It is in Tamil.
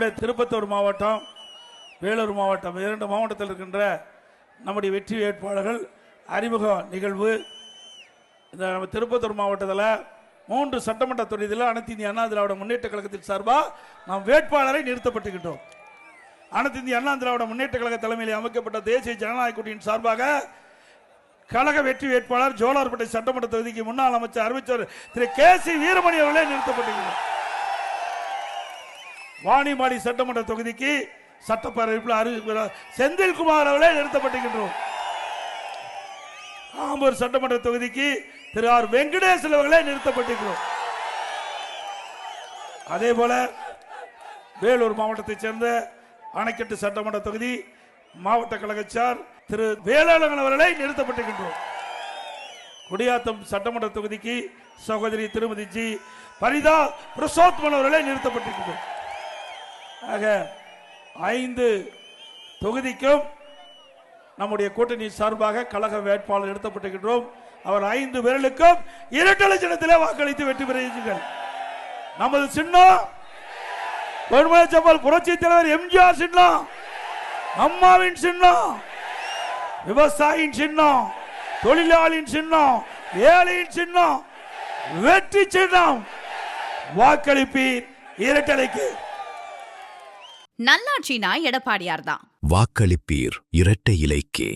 நம்முடைய திருப்பத்தூர் மாவட்டம், வேலூர் மாவட்டம், 2 மாவட்டத்தில் இருக்கின்ற நம்முடைய வெற்றி வேட்பாளர்கள் அறிமுக நிகழ்வு. இந்த நம்ம திருப்பத்தூர் மாவட்டத்தில் 3 சட்டமன்ற தொகுதியில் அனைத்து இந்திய அண்ணா திராவிட முன்னேற்ற கழகத்தின் சார்பாக நாம் வேட்பாளரை நிறுத்தப்பட்டுகின்றோம். அனைத்து இந்திய அண்ணா திராவிட முன்னேற்ற கழக தலைமையில் அமைக்கப்பட்ட தேசிய ஜனநாயக கூட்டணியின் சார்பாக கழக வெற்றி வேட்பாளர் ஜோலார்பேட்டை சட்டமன்ற தொகுதிக்கு முன்னாள் அமைச்சர் திரு கே.சி. வீரமணி அவர்களே நிறுத்தப்பட்டுள்ளனர். வாணிமாடி சட்டமன்ற தொகுதிக்கு சட்டப்பேரவை செந்தில்குமார் அவர்களே நிறுத்தப்பட்டுகின்றோம். ஆம்பூர் சட்டமன்ற தொகுதிக்கு திரு ஆர். வெங்கடேசன் அவர்களே நிறுத்தப்பட்டிருக்கிறோம். அதே போல வேலூர் மாவட்டத்தைச் சேர்ந்த அணைக்கட்டு சட்டமன்ற தொகுதி மாவட்ட கழகச்சார் திரு வேளாளன் அவர்களை நிறுத்தப்பட்டிருக்கின்றோம். குடியாத்தம் சட்டமன்ற தொகுதிக்கு சகோதரி திருமதி ஜி. பரிதா பிரசோத்மன் அவர்களே நிறுத்தப்பட்டிருக்கின்றோம். ஆக 5 தொகுதிக்கும் நம்முடைய கூட்டணி சார்பாக கழக வேட்பாளர் நிறுத்தப்பட்டிருக்கின்றோம். அவர் 5 பேர்களுக்கும் இரட்டை சின்னத்திலே வாக்களித்து வெற்றி பெறுகிறீர்கள். நமது சின்னம் புரட்சி தலைவர் எம்ஜிஆர் சின்னம், அம்மாவின் சின்னம், விவசாயியின் சின்னம், தொழிலாளியின் சின்னம், ஏழையின் சின்னம், வெற்றி சின்னம். வாக்களிப்பீர் இரட்டலைக்கு. நல்லாட்சினா எடப்பாடியார் தான். வாக்களிப்பீர் இரட்டை இலைக்கு.